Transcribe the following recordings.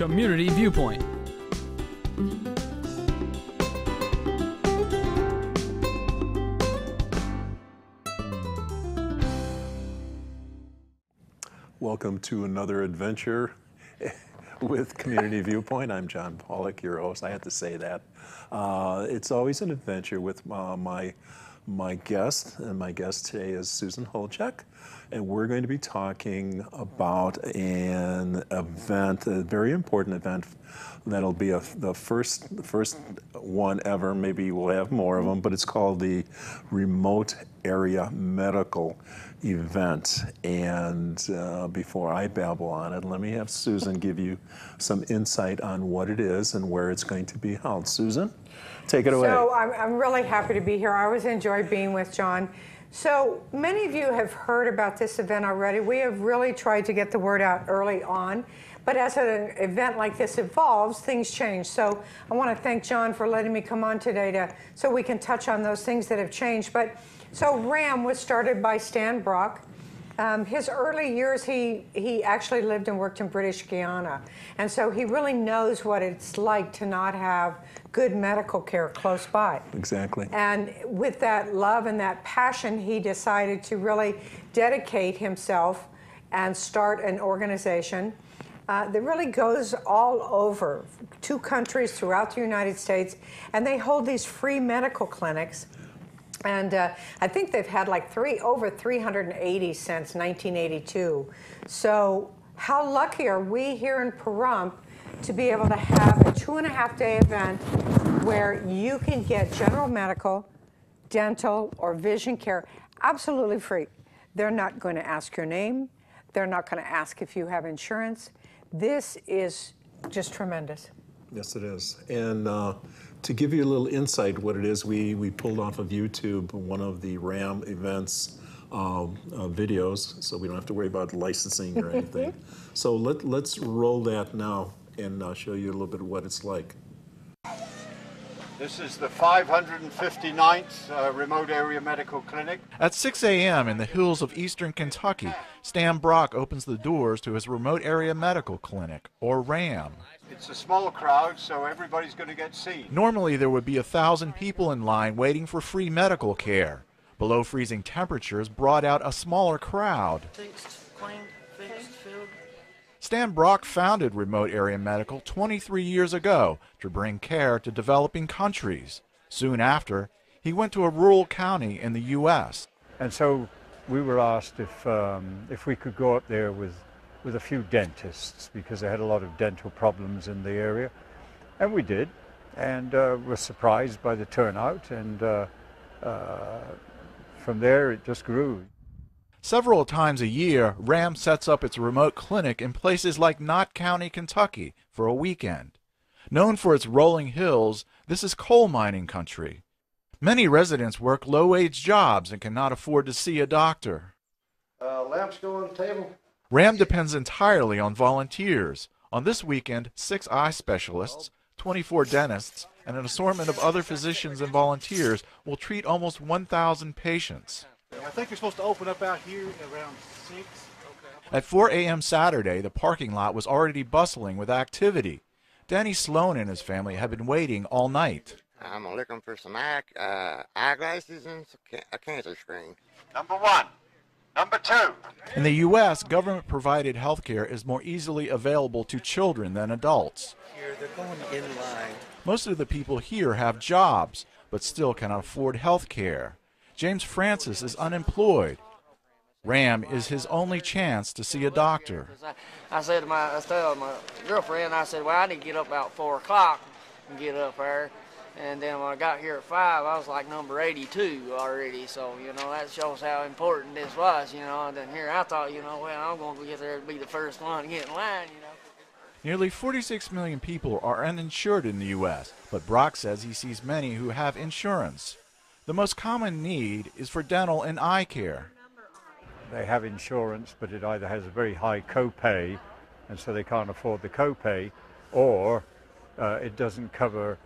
Community Viewpoint. Welcome to another adventure with Community Viewpoint. I'm John Pawlak, your host. I had to say that. It's always an adventure with my guest, and my guest today is Susan Holecheck, and we're going to be talking about an event, a very important event that'll be the first one ever. Maybe we'll have more of them, but it's called the Remote Area Medical Event. And before I babble on it, let me have Susan give you some insight on what it is and where it's going to be held. Susan, take it away. So I'm really happy to be here. I always enjoy being with John. So many of you have heard about this event already. We have really tried to get the word out early on. But as an event like this evolves, things change. So I want to thank John for letting me come on today so we can touch on those things that have changed. But so RAM was started by Stan Brock. His early years, he actually lived and worked in British Guiana. And so he really knows what it's like to not have good medical care close by. Exactly. And with that love and that passion, he decided to really dedicate himself and start an organization that really goes all over 2 countries throughout the United States, and they hold these free medical clinics. And I think they've had like over 380 since 1982. So how lucky are we here in Pahrump to be able to have a 2.5-day event where you can get general medical, dental, or vision care absolutely free. They're not going to ask your name. They're not going to ask if you have insurance. This is just tremendous. Yes, it is. And to give you a little insight what it is, we pulled off of YouTube one of the RAM events videos, so we don't have to worry about licensing or anything. So let's roll that now and show you a little bit of what it's like. This is the 559th Remote Area Medical Clinic. At 6 a.m. in the hills of eastern Kentucky, Stan Brock opens the doors to his Remote Area Medical Clinic, or RAM. It's a small crowd, so everybody's going to get seen. Normally there would be 1,000 people in line waiting for free medical care. Below freezing temperatures brought out a smaller crowd. Stan Brock founded Remote Area Medical 23 years ago to bring care to developing countries. Soon after, he went to a rural county in the U.S. And so we were asked if we could go up there with a few dentists, because they had a lot of dental problems in the area. And we did, and were surprised by the turnout, and from there it just grew. Several times a year, RAM sets up its remote clinic in places like Knott County, Kentucky, for a weekend. Known for its rolling hills, this is coal mining country. Many residents work low-wage jobs and cannot afford to see a doctor. Lamps go on the table. RAM depends entirely on volunteers. On this weekend, 6 eye specialists, 24 dentists, and an assortment of other physicians and volunteers will treat almost 1,000 patients. I think you're supposed to open up out here around 6. Okay. At 4 a.m. Saturday, the parking lot was already bustling with activity. Danny Sloan and his family had been waiting all night. I'm looking for some eyeglasses and a cancer screen. Number 1. Number 2. In the U.S., government-provided health care is more easily available to children than adults. Here, they're going in line. Most of the people here have jobs, but still cannot afford health care. James Francis is unemployed. RAM is his only chance to see a doctor. I said to my girlfriend, I said, well, I need to get up about 4 o'clock and get up there. And then when I got here at 5, I was like number 82 already. So, you know, that shows how important this was, you know. And then here I thought, you know, well, I'm going to get there to be the first one to get in line, you know. Nearly 46 million people are uninsured in the U.S., but Brock says he sees many who have insurance. The most common need is for dental and eye care. They have insurance, but it either has a very high copay, and so they can't afford the copay, or it doesn't cover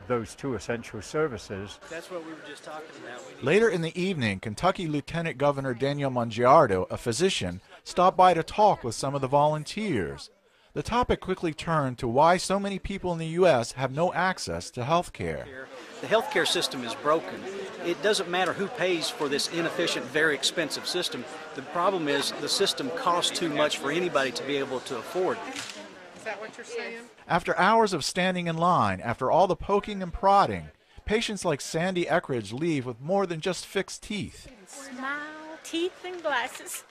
those 2 essential services. That's what we were just talking about. Later in the evening, Kentucky Lieutenant Governor Daniel Mangiardo, a physician, stopped by to talk with some of the volunteers. The topic quickly turned to why so many people in the U.S. have no access to health care. The healthcare system is broken. It doesn't matter who pays for this inefficient, very expensive system. The problem is the system costs too much for anybody to be able to afford. Is that what you're saying? After hours of standing in line, after all the poking and prodding, patients like Sandy Eckridge leave with more than just fixed teeth. Smile, teeth, and glasses.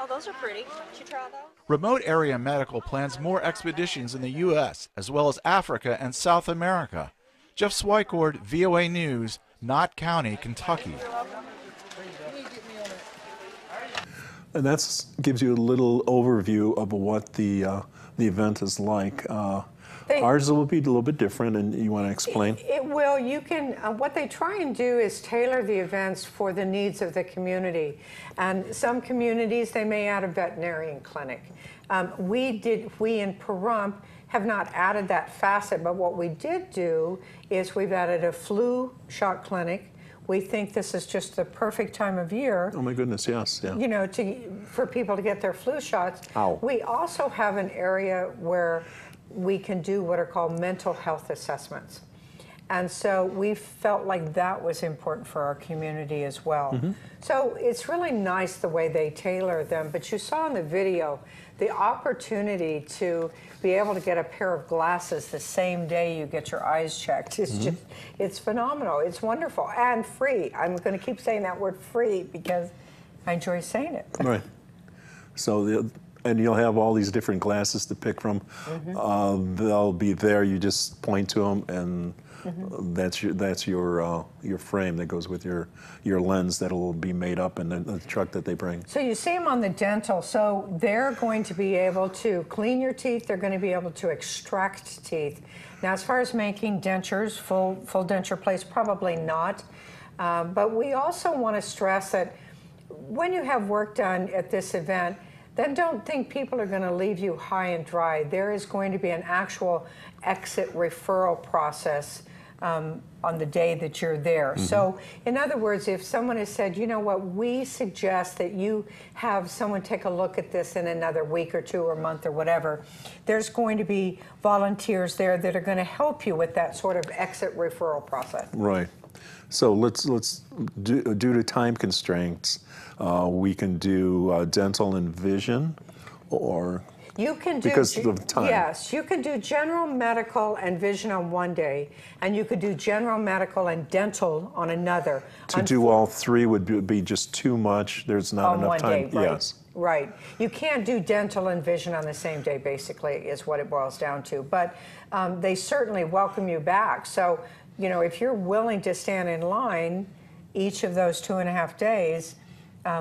Oh, those are pretty. Should you try those? Remote Area Medical plans more expeditions in the U.S. as well as Africa and South America. Jeff Swycord, VOA News, Knott County, Kentucky. And that gives you a little overview of what the event is like. Ours will be a little bit different, and you want to explain? It will. You can. What they try and do is tailor the events for the needs of the community. And some communities, they may add a veterinarian clinic. We in Pahrump have not added that facet, but what we did do is we've added a flu shot clinic. We think this is just the perfect time of year. Oh my goodness, yes, yeah. You know, for people to get their flu shots. Ow. We also have an area where we can do what are called mental health assessments. And so we felt like that was important for our community as well. Mm-hmm. So it's really nice the way they tailor them, but you saw in the video the opportunity to be able to get a pair of glasses the same day you get your eyes checked. It's just, it's phenomenal. It's wonderful and free. I'm going to keep saying that word free because I enjoy saying it. Right. So and you'll have all these different glasses to pick from. They'll be there. You just point to them, and that's your frame that goes with your lens that'll be made up in the truck that they bring. So you see them on the dental. So they're going to be able to clean your teeth. They're going to be able to extract teeth. Now, as far as making dentures, full denture place, probably not. But we also want to stress that when you have work done at this event, then don't think people are going to leave you high and dry. There is going to be an actual exit referral process on the day that you're there. So, in other words, if someone has said, you know what, we suggest that you have someone take a look at this in another week or two or month or whatever, there's going to be volunteers there that are going to help you with that sort of exit referral process. Right. So let's due to time constraints, we can do dental and vision, or you can do, because of time. Yes, you can do general medical and vision on one day, and you could do general medical and dental on another. To do all three would be just too much. There's not on enough one time. Day, right? Yes. Right. You can't do dental and vision on the same day, basically, is what it boils down to. But they certainly welcome you back. So, you know, if you're willing to stand in line each of those 2.5 days,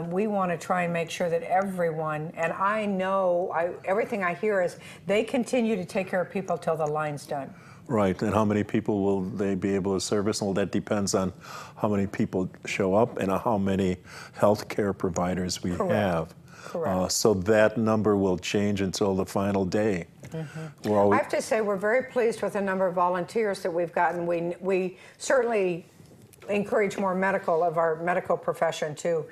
we want to try and make sure that everyone, and I know, everything I hear is they continue to take care of people till the line's done. Right, and how many people will they be able to service? Well, that depends on how many people show up and how many healthcare providers we have. Correct. So that number will change until the final day. I have to say we're very pleased with the number of volunteers that we've gotten. We certainly encourage more of our medical profession to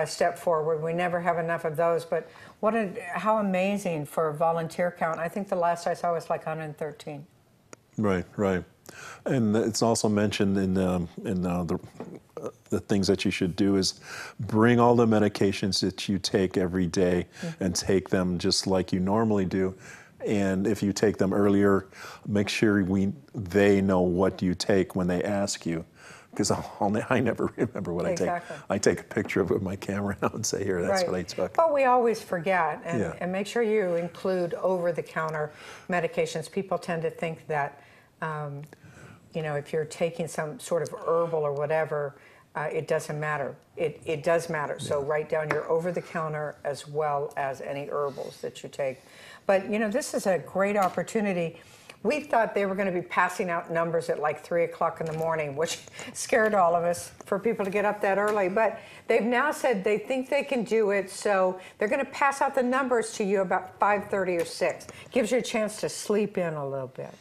step forward. We never have enough of those, but how amazing for volunteer count. I think the last I saw was like 113. Right, right. And it's also mentioned in the things that you should do is bring all the medications that you take every day and take them just like you normally do. And if you take them earlier, make sure they know what you take when they ask you. Because I never remember what I take. I take a picture of it with my camera and say, here, that's what I took. But we always forget. And make sure you include over-the-counter medications. People tend to think that, you know, if you're taking some sort of herbal or whatever, it doesn't matter. It does matter. So write down your over-the-counter as well as any herbals that you take. But, you know, this is a great opportunity. We thought they were going to be passing out numbers at like 3 o'clock in the morning, which scared all of us for people to get up that early. But they've now said they think they can do it, so they're going to pass out the numbers to you about 5:30 or 6. Gives you a chance to sleep in a little bit.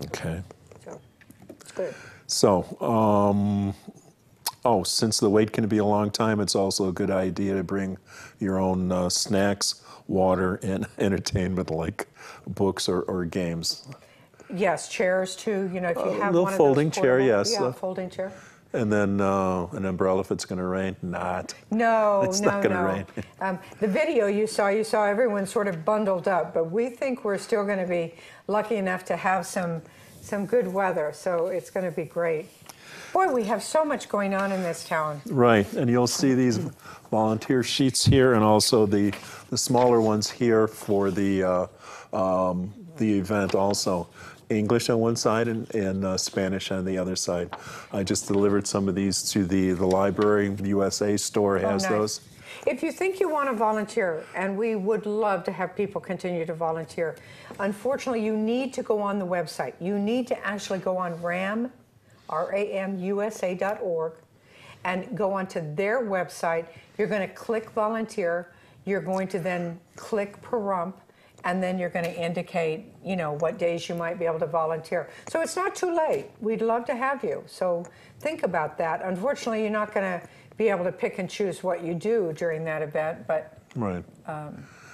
Okay. So it's good. So, since the wait can be a long time, it's also a good idea to bring your own snacks, water, and entertainment like books or games. Yes, chairs too. You know, if you have little one folding of those chair, portable- yes. Yeah, folding chair. And then an umbrella if it's going to rain. Not. No, It's no, not gonna no. rain. The video you saw everyone sort of bundled up, but we think we're still going to be lucky enough to have some good weather, so it's going to be great. Boy, we have so much going on in this town. Right, and you'll see these volunteer sheets here, and also the smaller ones here for the event also. English on one side and Spanish on the other side. I just delivered some of these to the library. The USA store has nice. those. If you think you want to volunteer, and we would love to have people continue to volunteer, unfortunately, you need to go on the website. You need to actually go on ramusa.org, and go onto their website. You're going to click volunteer. You're going to then click Pahrump, and then you're going to indicate, you know, what days you might be able to volunteer. So it's not too late. We'd love to have you. So think about that. Unfortunately, you're not going to be able to pick and choose what you do during that event, but Right.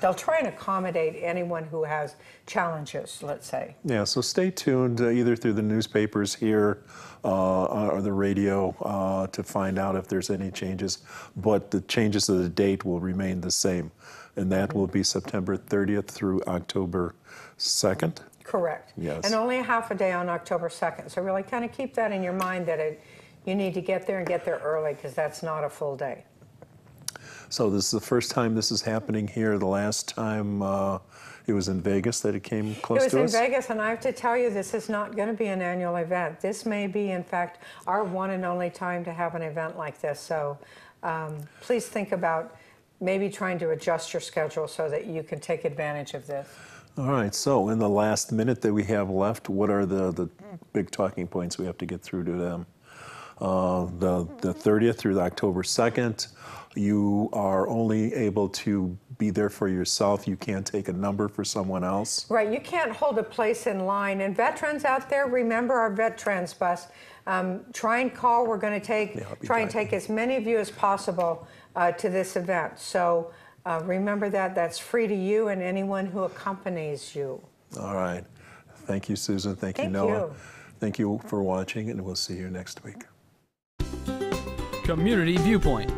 They'll try and accommodate anyone who has challenges, let's say. Yeah, so stay tuned either through the newspapers here or the radio to find out if there's any changes. But the changes of the date will remain the same, and that will be September 30th through October 2nd. Correct. Yes. And only a half a day on October 2nd. So really kind of keep that in your mind that you need to get there and get there early, because that's not a full day. So this is the first time this is happening here. The last time it was in Vegas that it came close to us. It was in Vegas, and I have to tell you, this is not going to be an annual event. This may be, in fact, our one and only time to have an event like this. So please think about maybe trying to adjust your schedule so that you can take advantage of this. All right, so in the last minute that we have left, what are the big talking points we have to get through to them? The 30th through the October 2nd, you are only able to be there for yourself. You can't take a number for someone else. Right, you can't hold a place in line. And veterans out there, remember our Veterans Bus. Try and call. We're going to try and take as many of you as possible to this event. So remember that. That's free to you and anyone who accompanies you. All right. Thank you, Susan. Thank you, Noah. Thank you for watching, and we'll see you next week. Community Viewpoint.